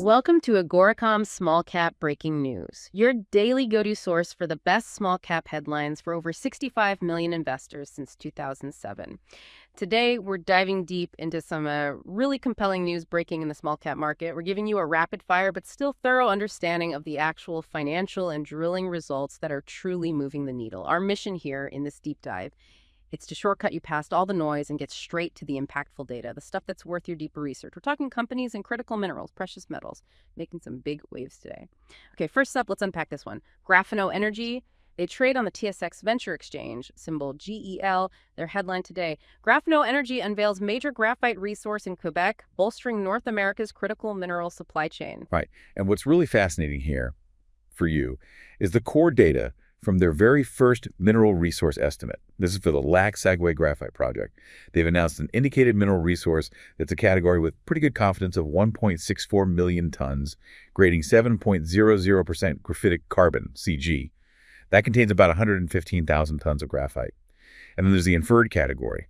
Welcome to Agoracom's Small Cap Breaking News, your daily go-to source for the best small cap headlines for over 65 million investors since 2007. Today, we're diving deep into some really compelling news breaking in the small cap market. We're giving you a rapid fire but still thorough understanding of the actual financial and drilling results that are truly moving the needle. Our mission here in this deep dive, it's to shortcut you past all the noise and get straight to the impactful data, the stuff that's worth your deeper research. We're talking companies and critical minerals, precious metals, making some big waves today. Okay, first up, let's unpack this one. Graphano Energy. They trade on the TSX Venture Exchange, symbol GEL. Their headline today, Graphano Energy unveils major graphite resource in Quebec, bolstering North America's critical mineral supply chain. Right. And what's really fascinating here for you is the core data from their very first mineral resource estimate. This is for the Lac Saguay Graphite Project. They've announced an indicated mineral resource that's a category with pretty good confidence of 1.64 million tons, grading 7.00% graphitic carbon, CG. That contains about 115,000 tons of graphite. And then there's the inferred category.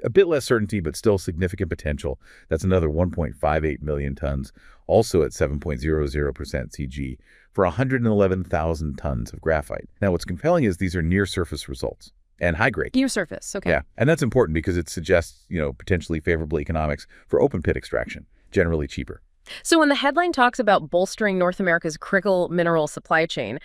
A bit less certainty, but still significant potential. That's another 1.58 million tons, also at 7.00% CG, for 111,000 tons of graphite. Now, what's compelling is these are near-surface results and high-grade. Near-surface, okay. Yeah, and that's important because it suggests, potentially favorable economics for open-pit extraction, generally cheaper. So when the headline talks about bolstering North America's critical mineral supply chain,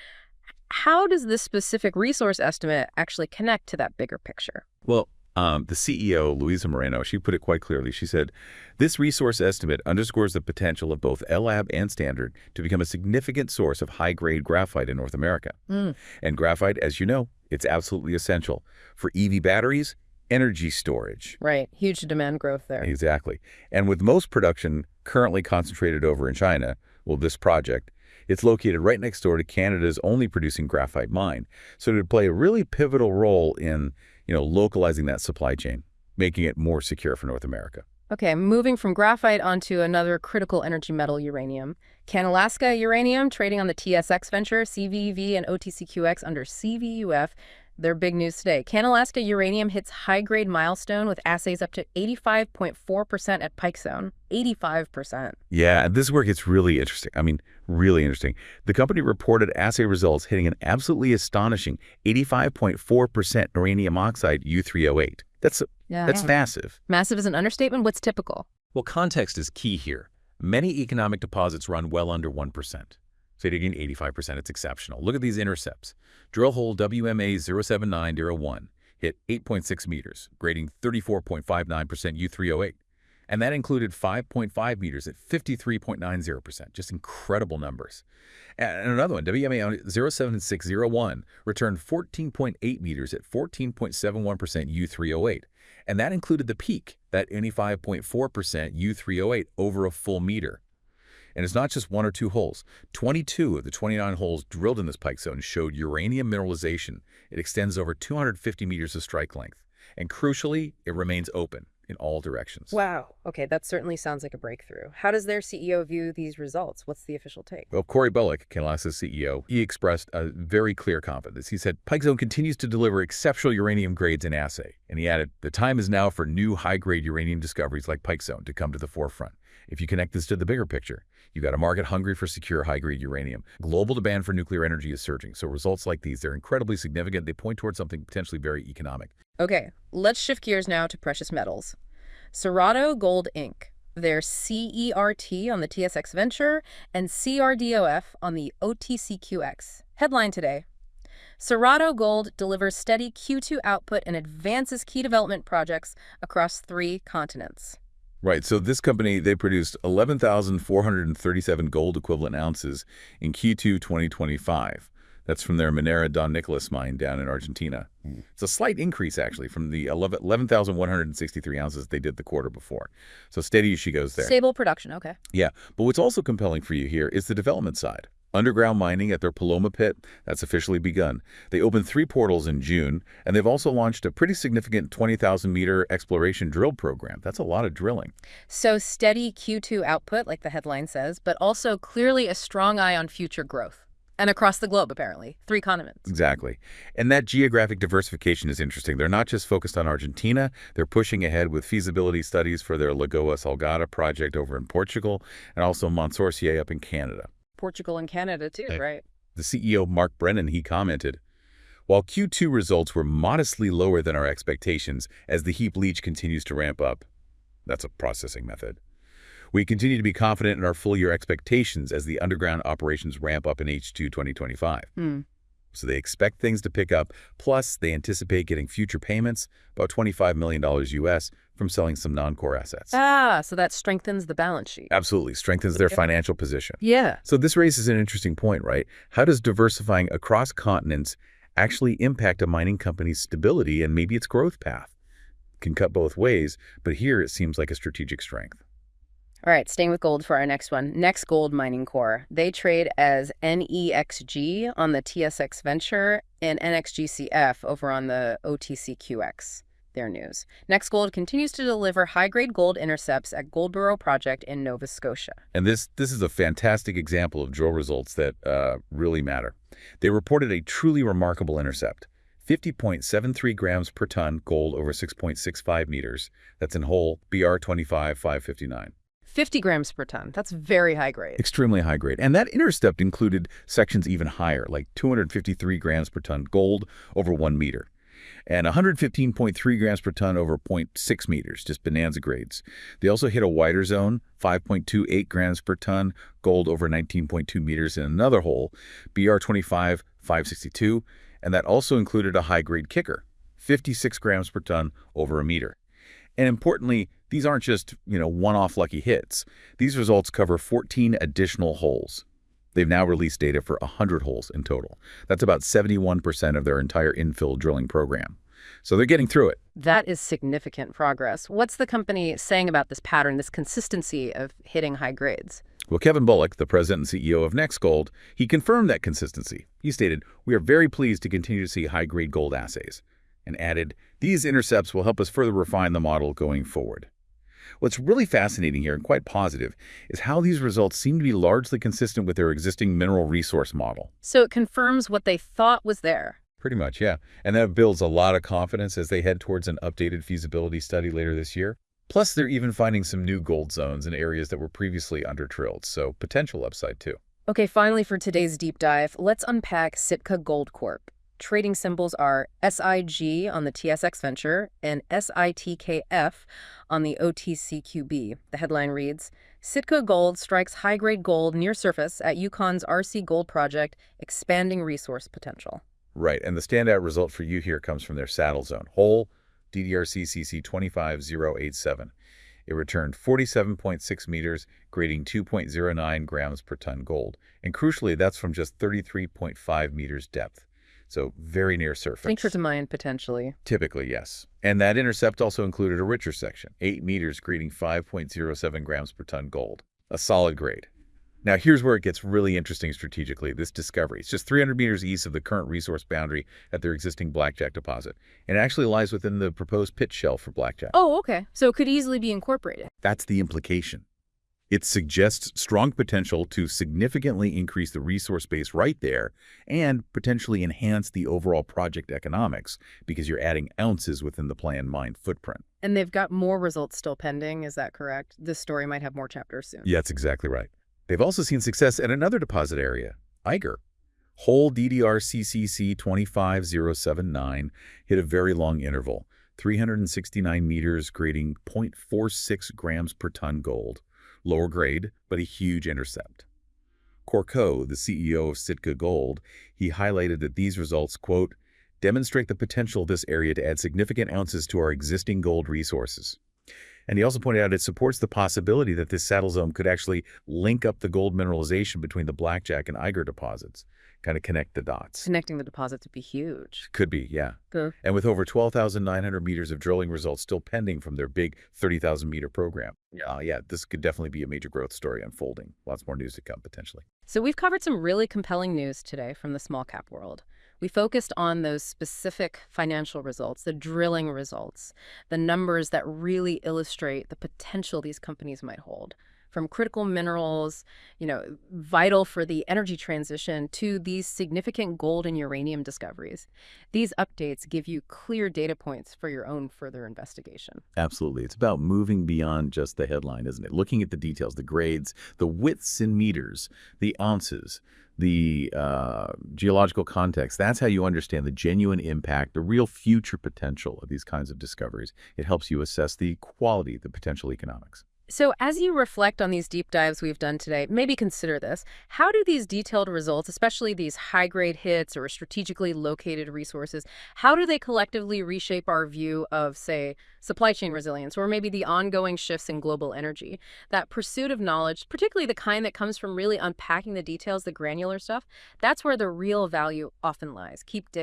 how does this specific resource estimate actually connect to that bigger picture? Well, the CEO, Luisa Moreno, she put it quite clearly. She said, this resource estimate underscores the potential of both LAB and Standard to become a significant source of high-grade graphite in North America. And graphite, as you know, it's absolutely essential for EV batteries, energy storage. Right. Huge demand growth there. Exactly. And with most production currently concentrated over in China, well, this project, it's located right next door to Canada's only producing graphite mine. So it would play a really pivotal role in localizing that supply chain, making it more secure for North America. Okay, moving from graphite onto another critical energy metal, uranium. CanAlaska Uranium, trading on the TSX Venture, CVV, and OTCQX under CVUF. Their big news today. CanAlaska Uranium hits high-grade milestone with assays up to 85.4% at Pike Zone. 85%. Yeah, this work gets really interesting. Really interesting. The company reported assay results hitting an absolutely astonishing 85.4% uranium oxide U₃O₈. That's massive. Massive is an understatement. What's typical? Well, context is key here. Many economic deposits run well under 1%. So to gain 85%, it's exceptional. Look at these intercepts. Drill hole WMA 07901 hit 8.6 meters, grading 34.59% U₃O₈. And that included 5.5 meters at 53.90%. Just incredible numbers. And another one, WMA 07601, returned 14.8 meters at 14.71% U₃O₈. And that included the peak, that 85.4% U₃O₈, over a full meter. And it's not just one or two holes. 22 of the 29 holes drilled in this Pike Zone showed uranium mineralization. It extends over 250 meters of strike length. And crucially, it remains open in all directions. Wow. Okay, that certainly sounds like a breakthrough. How does their CEO view these results? What's the official take? Well, Corey Bullock, CanAlaska's CEO, he expressed a very clear confidence. He said, Pike Zone continues to deliver exceptional uranium grades in assay. And he added, the time is now for new high-grade uranium discoveries like Pike Zone to come to the forefront. If you connect this to the bigger picture, you've got a market hungry for secure high-grade uranium. Global demand for nuclear energy is surging, so results like these, they're incredibly significant. They point towards something potentially very economic. Okay, let's shift gears now to precious metals. Cerrado Gold Inc., their CERT on the TSX Venture and CRDOF on the OTCQX. Headline today, Cerrado Gold delivers steady Q2 output and advances key development projects across 3 continents. Right. So this company, they produced 11,437 gold equivalent ounces in Q2 2025. That's from their Minera Don Nicolas mine down in Argentina. It's a slight increase, actually, from the 11,163 ounces they did the quarter before. So steady as she goes there. Stable production, okay. Yeah. But what's also compelling for you here is the development side. Underground mining at their Paloma pit, that's officially begun. They opened 3 portals in June, and they've also launched a pretty significant 20,000-meter exploration drill program. That's a lot of drilling. So steady Q2 output, like the headline says, but also clearly a strong eye on future growth. And across the globe, apparently. 3 continents. Exactly. And that geographic diversification is interesting. They're not just focused on Argentina. They're pushing ahead with feasibility studies for their Lagoa Salgada project over in Portugal and also Mont Sorcier up in Canada. Portugal and Canada, too, right? The CEO, Mark Brennan, he commented, "While Q2 results were modestly lower than our expectations as the heap leach continues to ramp up," that's a processing method, "we continue to be confident in our full-year expectations as the underground operations ramp up in H2 2025. So they expect things to pick up, plus they anticipate getting future payments, about $25 million US, from selling some non-core assets. So that strengthens the balance sheet. Absolutely, strengthens their financial position. Yeah. So this raises an interesting point, right? How does diversifying across continents actually impact a mining company's stability and maybe its growth path? Can cut both ways, but here it seems like a strategic strength. All right, staying with gold for our next one. Next Gold Mining Corp. They trade as NEXG on the TSX Venture and NXGCF over on the OTCQX. Their news. Next Gold continues to deliver high-grade gold intercepts at Goldboro Project in Nova Scotia. And this is a fantastic example of drill results that really matter. They reported a truly remarkable intercept, 50.73 grams per ton gold over 6.65 meters. That's in hole BR25-559. 50 grams per ton. That's very high grade. Extremely high grade. And that intercept included sections even higher, like 253 grams per ton gold over 1 meter. And 115.3 grams per ton over 0.6 meters, just bonanza grades. They also hit a wider zone, 5.28 grams per ton, gold over 19.2 meters in another hole, BR25-562, and that also included a high-grade kicker, 56 grams per ton over a meter. And importantly, these aren't just, one-off lucky hits. These results cover 14 additional holes. They've now released data for 100 holes in total. That's about 71% of their entire infill drilling program. So they're getting through it. That is significant progress. What's the company saying about this pattern, this consistency of hitting high grades? Well, Kevin Bullock, the president and CEO of Next Gold, he confirmed that consistency. He stated, "We are very pleased to continue to see high-grade gold assays," and added, "These intercepts will help us further refine the model going forward." What's really fascinating here and quite positive is how these results seem to be largely consistent with their existing mineral resource model. So it confirms what they thought was there. Pretty much, yeah. And that builds a lot of confidence as they head towards an updated feasibility study later this year. Plus, they're even finding some new gold zones in areas that were previously under-drilled, so potential upside too. Okay, finally for today's deep dive, let's unpack Sitka Gold Corp. Trading symbols are SIG on the TSX Venture and SITKF on the OTCQB. The headline reads, "Sitka Gold strikes high-grade gold near surface at Yukon's RC Gold Project, expanding resource potential." Right, and the standout result for you here comes from their saddle zone, hole DDRC-CC 25087. It returned 47.6 meters, grading 2.09 grams per ton gold. And crucially, that's from just 33.5 meters depth. So very near surface. Interest to mine, potentially. Typically, yes. And that intercept also included a richer section, 8 meters, grading 5.07 grams per ton gold. A solid grade. Now, here's where it gets really interesting strategically, this discovery. It's just 300 meters east of the current resource boundary at their existing Blackjack deposit. And it actually lies within the proposed pit shell for Blackjack. Oh, okay. So it could easily be incorporated. That's the implication. It suggests strong potential to significantly increase the resource base right there and potentially enhance the overall project economics because you're adding ounces within the planned mine footprint. And they've got more results still pending, is that correct? This story might have more chapters soon. Yeah, that's exactly right. They've also seen success at another deposit area, Eiger. Hole DDR-CCC 25079 hit a very long interval, 369 meters, grading 0.46 grams per ton gold. Lower grade, but a huge intercept. Corco, the CEO of Sitka Gold, he highlighted that these results, quote, "demonstrate the potential of this area to add significant ounces to our existing gold resources." And he also pointed out it supports the possibility that this saddle zone could actually link up the gold mineralization between the Blackjack and Eiger deposits, kind of connect the dots. Connecting the deposits would be huge. Could be, yeah. Good. And with over 12,900 meters of drilling results still pending from their big 30,000-meter program. Yeah, this could definitely be a major growth story unfolding. Lots more news to come, potentially. So we've covered some really compelling news today from the small cap world. We focused on those specific financial results, the drilling results, the numbers that really illustrate the potential these companies might hold. from critical minerals, vital for the energy transition, to these significant gold and uranium discoveries. These updates give you clear data points for your own further investigation. Absolutely. It's about moving beyond just the headline, isn't it? Looking at the details, the grades, the widths in meters, the ounces, the geological context. That's how you understand the genuine impact, the real future potential of these kinds of discoveries. It helps you assess the quality, the potential economics. So as you reflect on these deep dives we've done today, maybe consider this. How do these detailed results, especially these high-grade hits or strategically located resources, how do they collectively reshape our view of, say, supply chain resilience, or maybe the ongoing shifts in global energy? That pursuit of knowledge, particularly the kind that comes from really unpacking the details, the granular stuff, that's where the real value often lies. Keep digging.